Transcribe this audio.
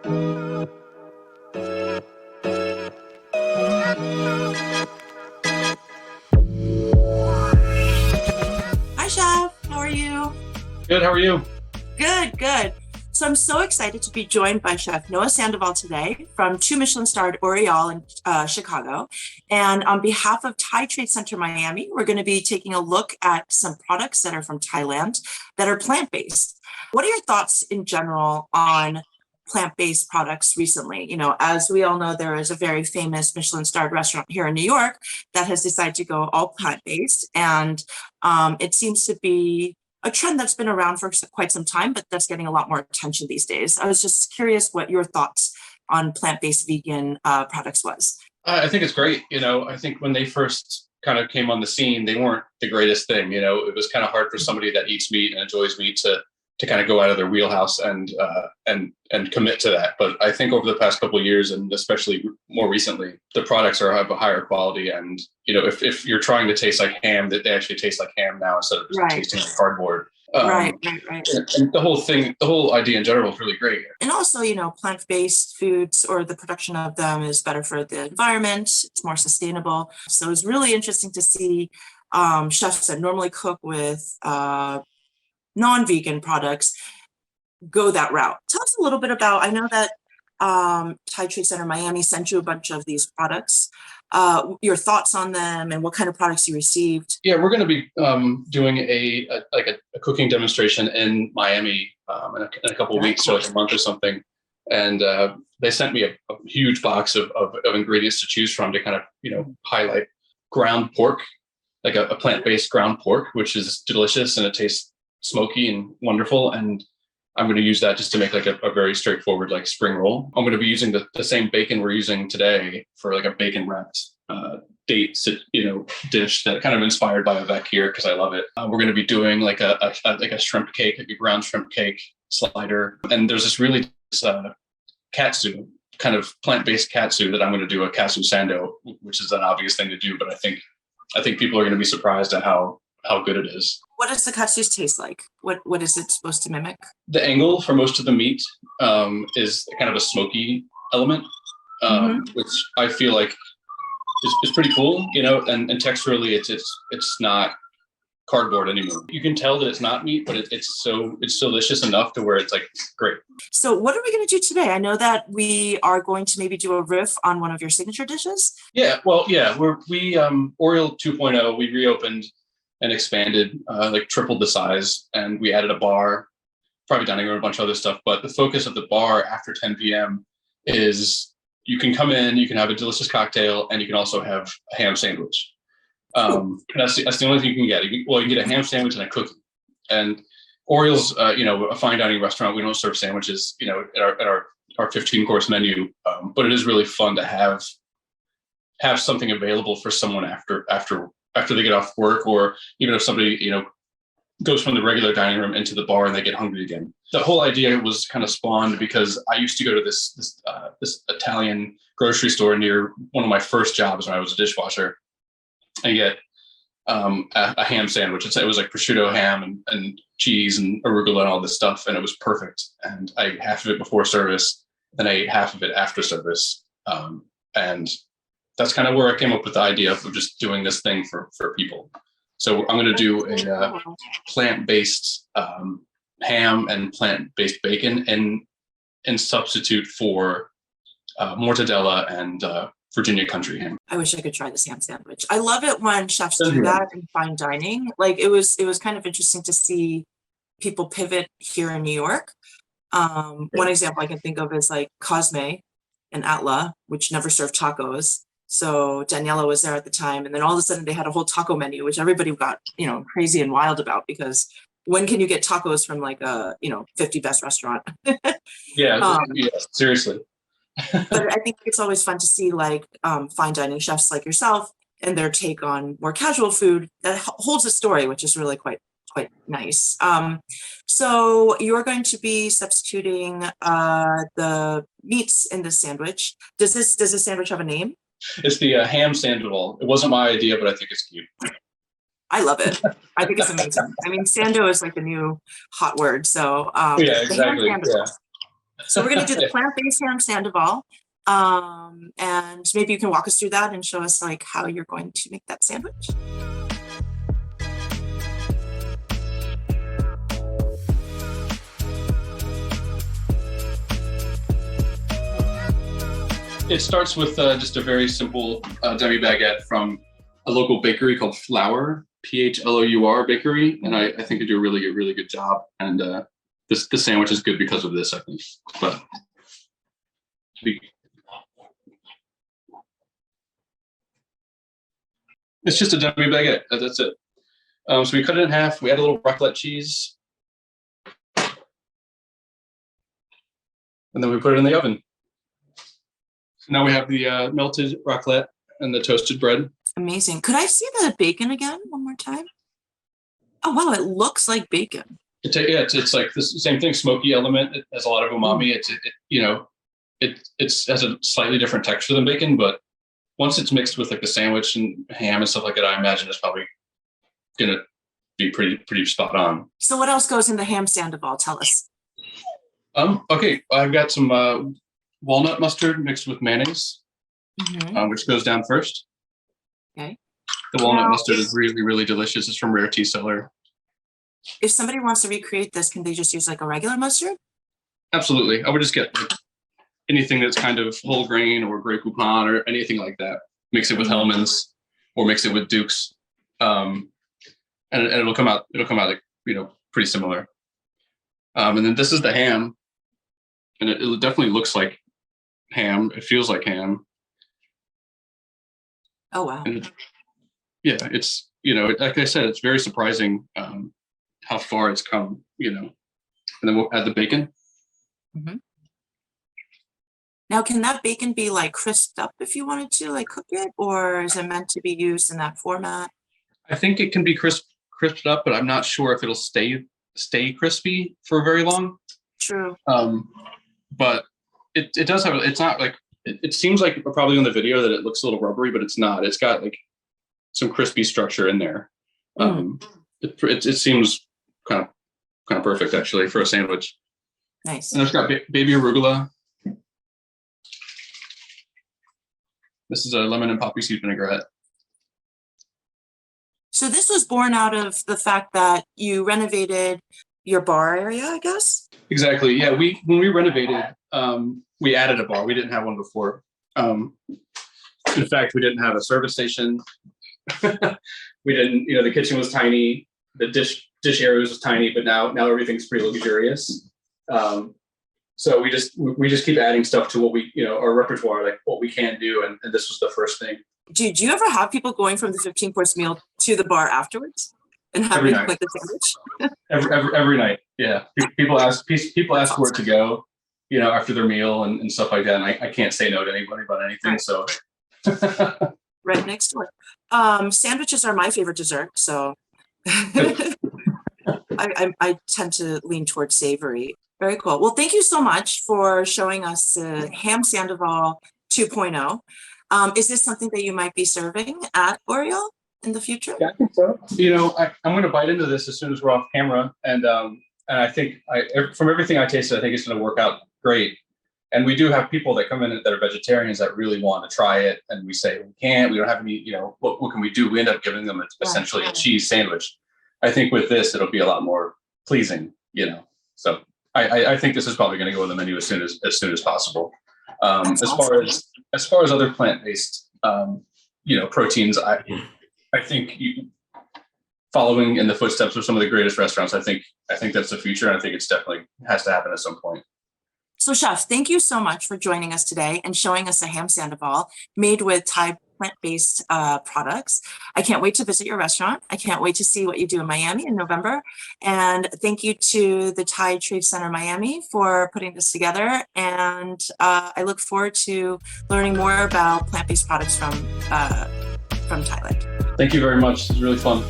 Hi, Chef. How are you? Good, how are you? Good, good. So I'm so excited to be joined by Chef Noah Sandoval today from Two Michelin Starred Oriole in Chicago. And on behalf of Thai Trade Center Miami, we're going to be taking a look at some products that are from Thailand that are plant-based. What are your thoughts in general on plant-based products recently? You know, as we all know, there is a very famous Michelin-starred restaurant here in New York that has decided to go all plant-based, and it seems to be a trend that's been around for quite some time, but that's getting a lot more attention these days. I was just curious what your thoughts on plant-based vegan products was. I think it's great. I think when they first kind of came on the scene, they weren't the greatest thing. It was kind of hard for somebody that eats meat and enjoys meat to kind of go out of their wheelhouse and commit to that. But I think over the past couple of years, and especially more recently, the products are of a higher quality. And if you're trying to taste like ham, that they actually taste like ham now instead of just Right. tasting like cardboard. Right. And the whole idea in general is really great. And also, plant-based foods or the production of them is better for the environment. It's more sustainable. So it's really interesting to see chefs that normally cook with non-vegan products go that route. Tell us a little bit about, I know that Thai Trade Center Miami sent you a bunch of these products, your thoughts on them and what kind of products you received. Yeah, we're going to be doing a cooking demonstration in Miami in a couple of weeks, so like a month or something. And they sent me a huge box of ingredients to choose from to kind of, highlight ground pork, like a plant-based ground pork, which is delicious and it tastes smoky and wonderful. And I'm going to use that just to make like a very straightforward like spring roll. I'm going to be using the same bacon we're using today for like a bacon wrapped date dish that kind of inspired by Avec here because I love it. We're going to be doing like a shrimp cake, like a ground shrimp cake slider. And there's this really katsu, kind of plant-based katsu that I'm going to do a katsu sando, which is an obvious thing to do, but I think people are going to be surprised at how good it is. What does the katsu taste like? What is it supposed to mimic? The angle for most of the meat is kind of a smoky element, which I feel like is pretty cool, and texturally it's not cardboard anymore. You can tell that it's not meat, but it's delicious enough to where it's like great. So what are we going to do today? I know that we are going to maybe do a riff on one of your signature dishes. Yeah, well, yeah, we Oriole 2.0, we reopened and expanded, like tripled the size, and we added a bar, private dining room, a bunch of other stuff. But the focus of the bar after 10 p.m. is you can come in, you can have a delicious cocktail, and you can also have a ham sandwich. That's the only thing you can get. You can get a ham sandwich and a cookie. And Oriole's, a fine dining restaurant. We don't serve sandwiches, at our 15-course menu, but it is really fun to have something available for someone after they get off work, or even if somebody, goes from the regular dining room into the bar and they get hungry again. The whole idea was kind of spawned because I used to go to this Italian grocery store near one of my first jobs when I was a dishwasher and get a ham sandwich. It was like prosciutto ham and cheese and arugula and all this stuff, and it was perfect. And I ate half of it before service, then I ate half of it after service. And that's kind of where I came up with the idea of just doing this thing for people. So I'm going to do a plant-based ham and plant-based bacon in substitute for mortadella and Virginia country ham. I wish I could try this ham sandwich. I love it when chefs do that in fine dining. Like it was kind of interesting to see people pivot here in New York. One example I can think of is like Cosme and Atla, which never served tacos. So Daniela was there at the time, and then all of a sudden they had a whole taco menu, which everybody got, crazy and wild about, because when can you get tacos from like a, 50 best restaurant? Yeah, seriously. But I think it's always fun to see like fine dining chefs like yourself and their take on more casual food that holds a story, which is really quite nice. So you're going to be substituting the meats in this sandwich. Does this sandwich have a name? It's the ham Sandoval. It wasn't my idea, but I think it's cute. I love it. I think it's amazing. I mean, sando is like the new hot word. So yeah, exactly. Yeah. So we're going to do the plant-based ham sandoval. And maybe you can walk us through that and show us like how you're going to make that sandwich. It starts with just a very simple demi baguette from a local bakery called Flour, Phlour Bakery, and I think they do a really good job. And this sandwich is good because of this, I think. But it's just a demi baguette. That's it. So we cut it in half. We add a little raclette cheese, and then we put it in the oven. Now we have the melted raclette and the toasted bread. Amazing. Could I see the bacon again one more time? Oh, wow. It looks like bacon. It's like the same thing, smoky element. It has a lot of umami. It has a slightly different texture than bacon, but once it's mixed with like the sandwich and ham and stuff like that, I imagine it's probably going to be pretty spot on. So what else goes in the ham sandoval? Tell us. Okay. I've got some walnut mustard mixed with mayonnaise, which goes down first. Okay. The walnut mustard is really delicious. It's from Rare Tea Cellar. If somebody wants to recreate this, can they just use like a regular mustard? Absolutely. I would just get like anything that's kind of whole grain or Grey Poupon or anything like that. Mix it with Hellmann's or mix it with Duke's, and it'll come out like pretty similar. And then this is the ham, and it definitely looks like ham. It feels like ham. Oh wow! And it's like I said, it's very surprising how far it's come. And then we'll add the bacon. Mm-hmm. Now, can that bacon be like crisped up if you wanted to like cook it, or is it meant to be used in that format? I think it can be crisped up, but I'm not sure if it'll stay crispy for very long. True. But it does have. It's not like it seems like probably on the video that it looks a little rubbery, but it's not. It's got like some crispy structure in there. It seems kind of perfect actually for a sandwich. Nice. And it's got baby arugula. This is a lemon and poppy seed vinaigrette. So this was born out of the fact that you renovated your bar area, I guess? Exactly. Yeah. When we renovated, we added a bar. We didn't have one before. In fact, we didn't have a service station. We didn't, the kitchen was tiny. The dish area was tiny, but now everything's pretty luxurious. So we just keep adding stuff to what we, our repertoire, like what we can do. And this was the first thing. Do you ever have people going from the 15-course meal to the bar afterwards and having like the sandwich? Every night. Yeah. People ask where to go, after their meal and stuff like that. And I can't say no to anybody about anything. Right. So right next door. Sandwiches are my favorite dessert. So I tend to lean towards savory. Very cool. Well, thank you so much for showing us Ham Sandoval 2.0. Is this something that you might be serving at Oriole in the future? Yeah, I think so. I'm going to bite into this as soon as we're off camera. And I think from everything I tasted, I think it's going to work out great. And we do have people that come in that are vegetarians that really want to try it. And we say, we don't have any, what can we do? We end up giving them essentially a cheese sandwich. I think with this, it'll be a lot more pleasing, So I think this is probably going to go on the menu as soon as possible. As far as other plant-based, proteins, I think following in the footsteps of some of the greatest restaurants, I think that's the future. And I think it's definitely has to happen at some point. So Chef, thank you so much for joining us today and showing us a ham sandoval made with Thai plant-based products. I can't wait to visit your restaurant. I can't wait to see what you do in Miami in November. And thank you to the Thai Trade Center Miami for putting this together. And I look forward to learning more about plant-based products from Thailand. Thank you very much. It was really fun.